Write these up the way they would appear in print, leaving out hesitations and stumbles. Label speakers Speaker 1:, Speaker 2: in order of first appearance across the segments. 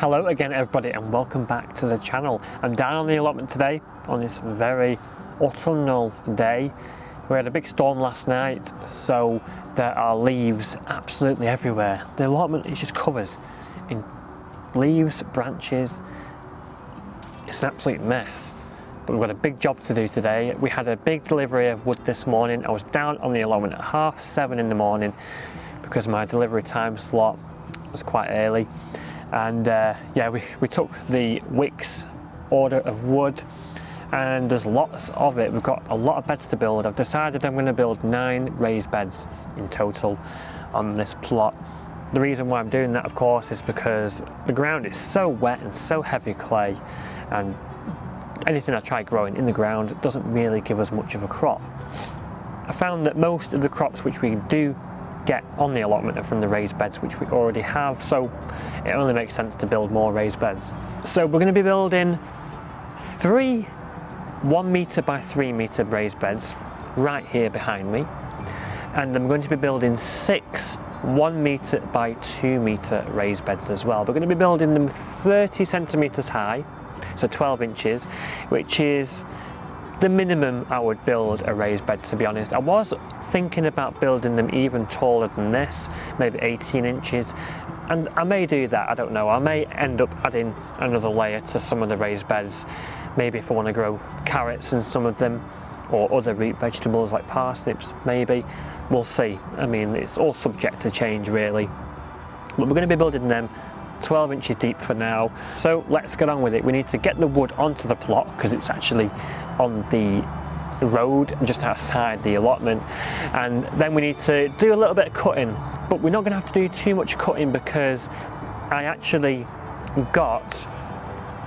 Speaker 1: Hello again everybody and welcome back to the channel. I'm down on the allotment today on this very autumnal day. We had a big storm last night, so there are leaves absolutely everywhere. The allotment is just covered in leaves, branches. It's an absolute mess. But we've got a big job to do today. We had a big delivery of wood this morning. I was down on the allotment at 7:30 in the morning because my delivery time slot was quite early. And yeah, we took the wicks order of wood and there's lots of it. We've got a lot of beds to build. I've decided I'm going to build 9 raised beds in total on this plot. The reason why I'm doing that, of course, is because the ground is so wet and so heavy clay, and anything I try growing in the ground doesn't really give us much of a crop. I found that most of the crops which we do get on the allotment are from the raised beds which we already have, so it only makes sense to build more raised beds. So we're going to be building 3 1 metre by 3 metre raised beds right here behind me, and I'm going to be building 6 1 metre by 2 metre raised beds as well. We're going to be building them 30 centimetres high, so 12 inches, which is the minimum I would build a raised bed, to be honest. I was thinking about building them even taller than this, maybe 18 inches, and I may do that, I don't know. I may end up adding another layer to some of the raised beds, maybe if I want to grow carrots in some of them, or other root vegetables like parsnips, maybe. We'll see. I mean, it's all subject to change really. But we're going to be building them 12 inches deep for now. So let's get on with it. We need to get the wood onto the plot because it's actually on the road just outside the allotment, and then we need to do a little bit of cutting, but we're not going to have to do too much cutting because I actually got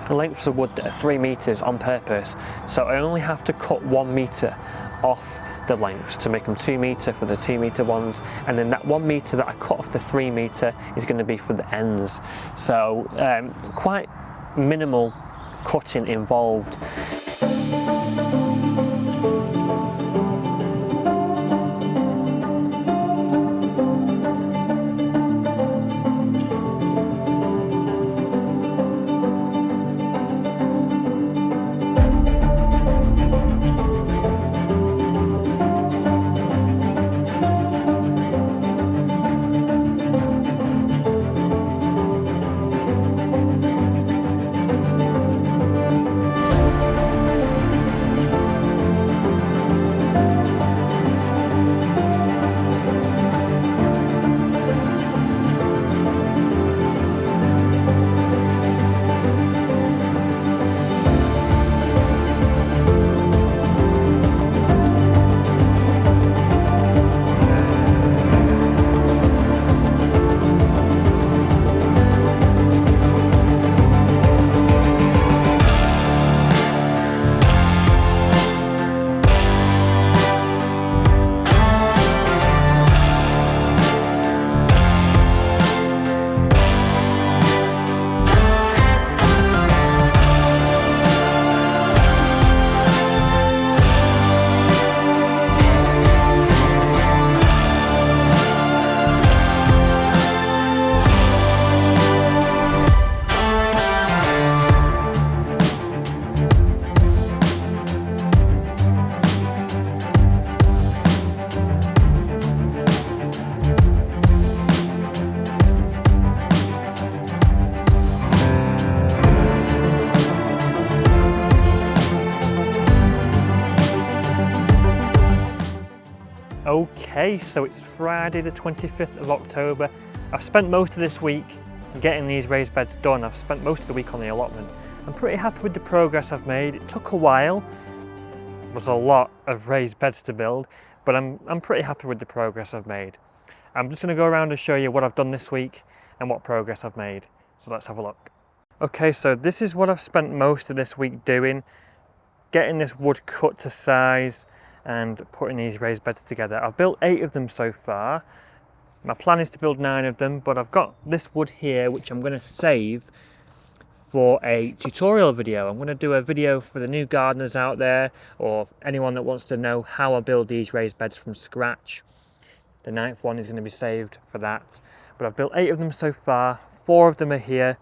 Speaker 1: lengths of wood that are 3 metres on purpose, so I only have to cut 1 metre off the lengths to make them 2 metre for the 2 metre ones, and then that 1 metre that I cut off the 3 metre is going to be for the ends. So quite minimal cutting involved. Okay, so it's Friday the 25th of October. I've spent most of this week getting these raised beds done. I've spent most of the week on the allotment. I'm pretty happy with the progress I've made. It took a while. It was a lot of raised beds to build, but I'm pretty happy with the progress I've made. I'm just going to go around and show you what I've done this week and what progress I've made. So let's have a look. Okay, so this is what I've spent most of this week doing. Getting this wood cut to size and putting these raised beds together. I've built 8 of them so far. My plan is to build 9 of them, but I've got this wood here which I'm going to save for a tutorial video. I'm going to do a video for the new gardeners out there, or anyone that wants to know how I build these raised beds from scratch. The 9th one is going to be saved for that. But I've built 8 of them so far, 4 of them are here.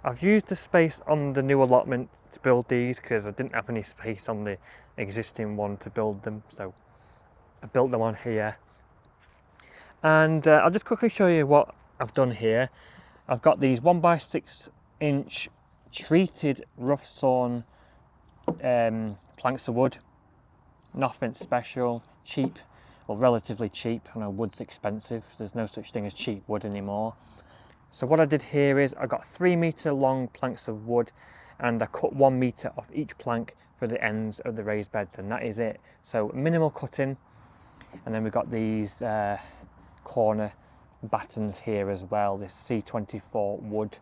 Speaker 1: I've used the space on the new allotment to build these because I didn't have any space on the existing one to build them, so I built them on here. And I'll just quickly show you what I've done here. I've got these 1x6 inch treated rough sawn planks of wood. Nothing special, cheap, or relatively cheap. I know wood's expensive, there's no such thing as cheap wood anymore. So what I did here is I got 3-meter long planks of wood, and I cut 1 meter off each plank for the ends of the raised beds, and that is it. So minimal cutting. And then we've got these corner battens here as well, this C24 wood,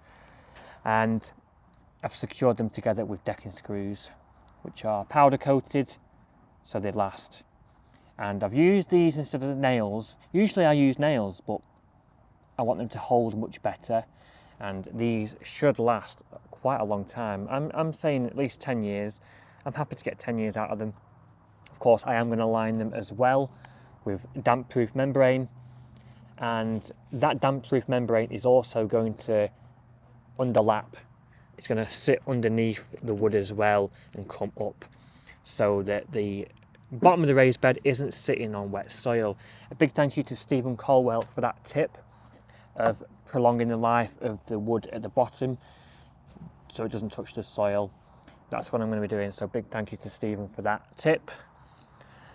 Speaker 1: and I've secured them together with decking screws, which are powder coated so they last. And I've used these instead of nails. Usually I use nails, but I want them to hold much better, and these should last quite a long time. I'm saying at least 10 years. I'm happy to get 10 years out of them. Of course, I am going to line them as well with damp-proof membrane, and that damp-proof membrane is also going to underlap. It's going to sit underneath the wood as well and come up, so that the bottom of the raised bed isn't sitting on wet soil. A big thank you to Stephen Colwell for that tip of prolonging the life of the wood at the bottom so it doesn't touch the soil. That's what I'm going to be doing, so big thank you to Stephen for that tip.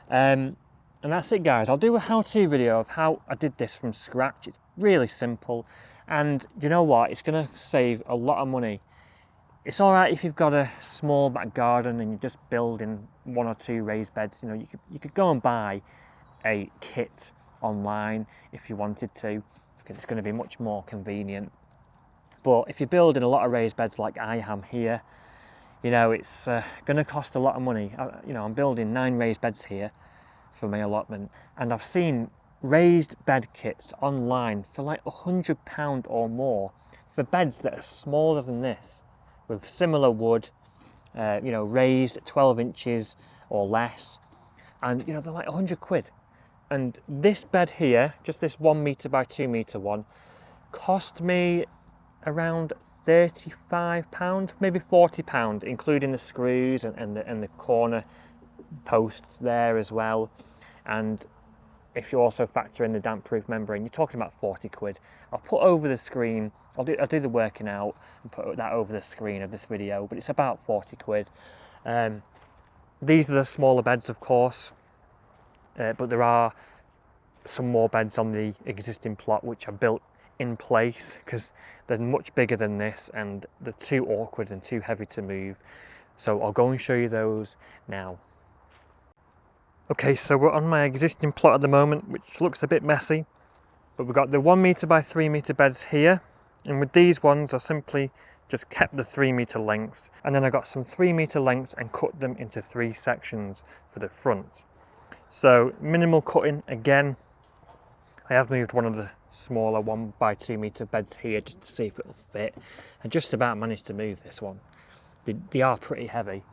Speaker 1: And that's it, guys. I'll do a how-to video of how I did this from scratch. It's really simple, and you know what, it's going to save a lot of money. It's all right if you've got a small back garden and you're just building 1 or 2 raised beds. You know, you could go and buy a kit online if you wanted to, because it's going to be much more convenient. But if you're building a lot of raised beds like I am here, you know, it's going to cost a lot of money. You know, I'm building 9 raised beds here for my allotment, and I've seen raised bed kits online for like £100 or more for beds that are smaller than this, with similar wood, you know, raised 12 inches or less, and you know, they're like 100 quid. And this bed here, just this 1 meter by 2 meter one, cost me around £35, maybe £40, including the screws and the corner posts there as well. And if you also factor in the damp-proof membrane, you're talking about 40 quid. I'll put over the screen, I'll do the working out and put that over the screen of this video, but it's about 40 quid. These are the smaller beds, of course, but there are some more beds on the existing plot which are built in place because they're much bigger than this and they're too awkward and too heavy to move. So I'll go and show you those now. Okay, so we're on my existing plot at the moment, which looks a bit messy, but we've got the 1 meter by 3 meter beds here, and with these ones I simply just kept the 3 meter lengths, and then I got some 3 meter lengths and cut them into 3 sections for the front. So minimal cutting again. I have moved one of the smaller 1 by 2 meter beds here just to see if it'll fit, and just about managed to move this one. They are pretty heavy.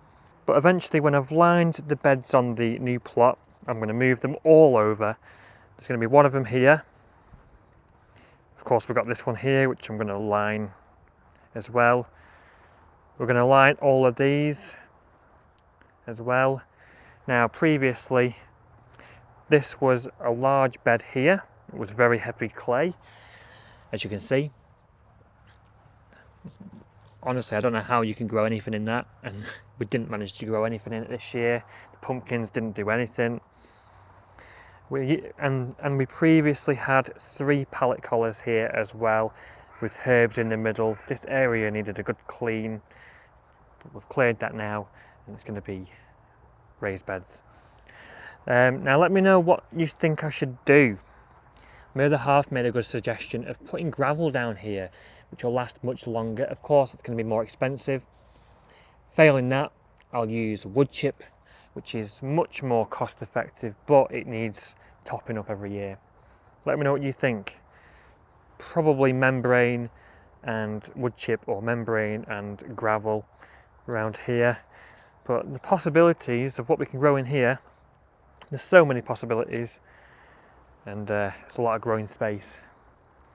Speaker 1: But eventually, when I've lined the beds on the new plot, I'm going to move them all over. There's going to be one of them here. Of course, we've got this one here, which I'm going to line as well. We're going to line all of these as well. Now, previously, this was a large bed here. It was very heavy clay, as you can see. Honestly, I don't know how you can grow anything in that, and we didn't manage to grow anything in it this year. The pumpkins didn't do anything. We previously had 3 pallet collars here as well, with herbs in the middle. This area needed a good clean, but we've cleared that now, and it's going to be raised beds. Now let me know what you think I should do. My other half made a good suggestion of putting gravel down here, which will last much longer. Of course, it's going to be more expensive. Failing that, I'll use wood chip, which is much more cost effective, but it needs topping up every year. Let me know what you think. Probably membrane and wood chip, or membrane and gravel around here. But the possibilities of what we can grow in here, there's so many possibilities, and it's a lot of growing space.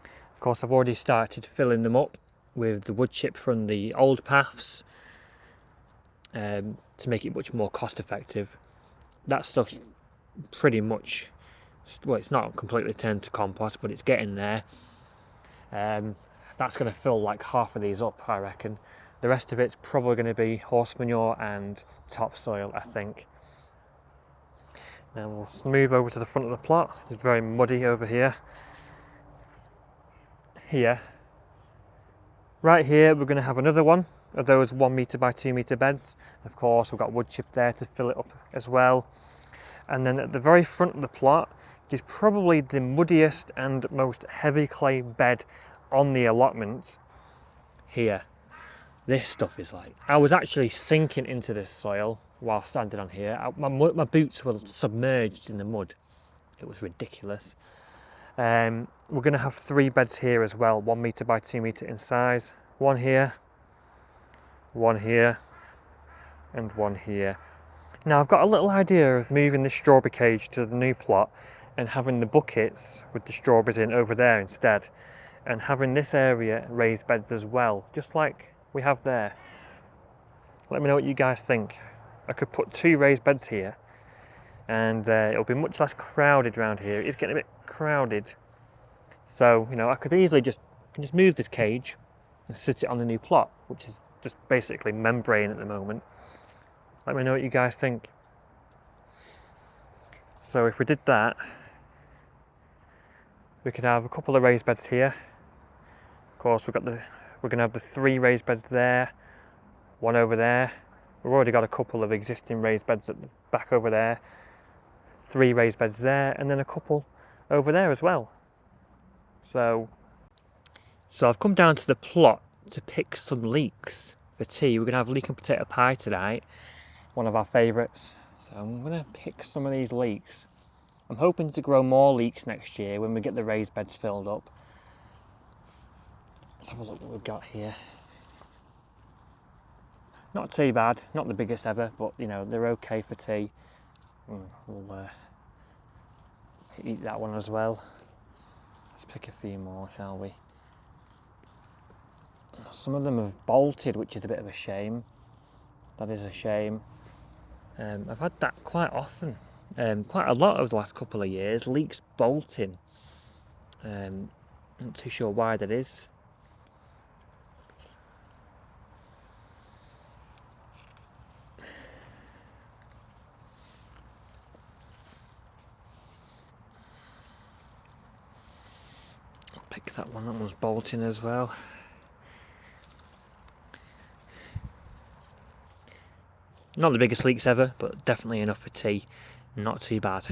Speaker 1: Of course, I've already started filling them up with the wood chip from the old paths to make it much more cost effective. That stuff's pretty much, well, it's not completely turned to compost, but it's getting there. That's going to fill like half of these up, I reckon. The rest of it's probably going to be horse manure and topsoil, I think. Now we'll move over to the front of the plot. It's very muddy over here. Right here, we're going to have another one of those 1 metre by 2 metre beds. Of course, we've got wood chip there to fill it up as well. And then at the very front of the plot is probably the muddiest and most heavy clay bed on the allotment here. This stuff is like, I was actually sinking into this soil while standing on here. My boots were submerged in the mud. It was ridiculous. We're going to have 3 beds here as well, 1 metre by 2 metre in size. One here, and one here. Now I've got a little idea of moving this strawberry cage to the new plot and having the buckets with the strawberries in over there instead, and having this area raised beds as well, just like we have there. Let me know what you guys think. I could put 2 raised beds here and it'll be much less crowded around here. It's getting a bit crowded. So, you know, I could easily just move this cage and sit it on the new plot, which is just basically membrane at the moment. Let me know what you guys think. So if we did that, we could have a couple of raised beds here. Of course, we're going to have the 3 raised beds there, 1 over there. We've already got a couple of existing raised beds at the back over there, 3 raised beds there, and then a couple over there as well. So I've come down to the plot to pick some leeks for tea. We're going to have leek and potato pie tonight, one of our favourites. So I'm going to pick some of these leeks. I'm hoping to grow more leeks next year when we get the raised beds filled up. Let's have a look what we've got here. Not too bad, not the biggest ever, but you know, they're okay for tea. We'll eat that one as well. Let's pick a few more, shall we? Some of them have bolted, which is a bit of a shame. That is a shame. I've had that quite often, quite a lot over the last couple of years. Leeks bolting. Not too sure why that is. I'll pick that one. That one's bolting as well. Not the biggest leeks ever, but definitely enough for tea. Not too bad.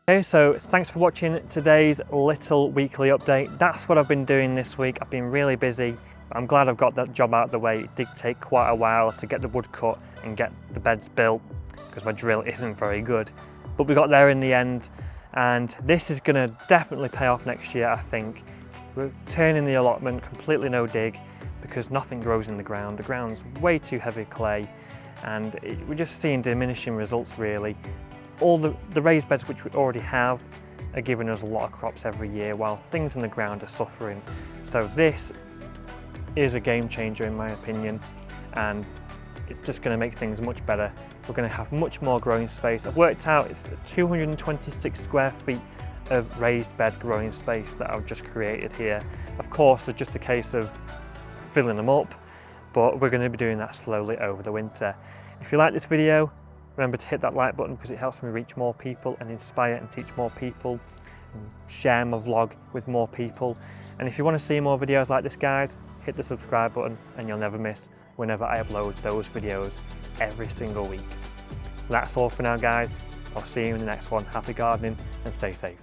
Speaker 1: Okay, so thanks for watching today's little weekly update. That's what I've been doing this week. I've been really busy. I'm glad I've got that job out of the way. It did take quite a while to get the wood cut and get the beds built because my drill isn't very good. But we got there in the end, and this is going to definitely pay off next year, I think. We're turning the allotment completely no dig because nothing grows in the ground. The ground's way too heavy clay. And we're just seeing diminishing results really. All the raised beds which we already have are giving us a lot of crops every year while things in the ground are suffering. So this is a game changer in my opinion, and it's just going to make things much better. We're going to have much more growing space. I've worked out it's 226 square feet of raised bed growing space that I've just created here. Of course, it's just a case of filling them up, but we're going to be doing that slowly over the winter. If you like this video, remember to hit that like button because it helps me reach more people and inspire and teach more people and share my vlog with more people. And if you want to see more videos like this, guys, hit the subscribe button and you'll never miss whenever I upload those videos every single week. That's all for now, guys. I'll see you in the next one. Happy gardening and stay safe.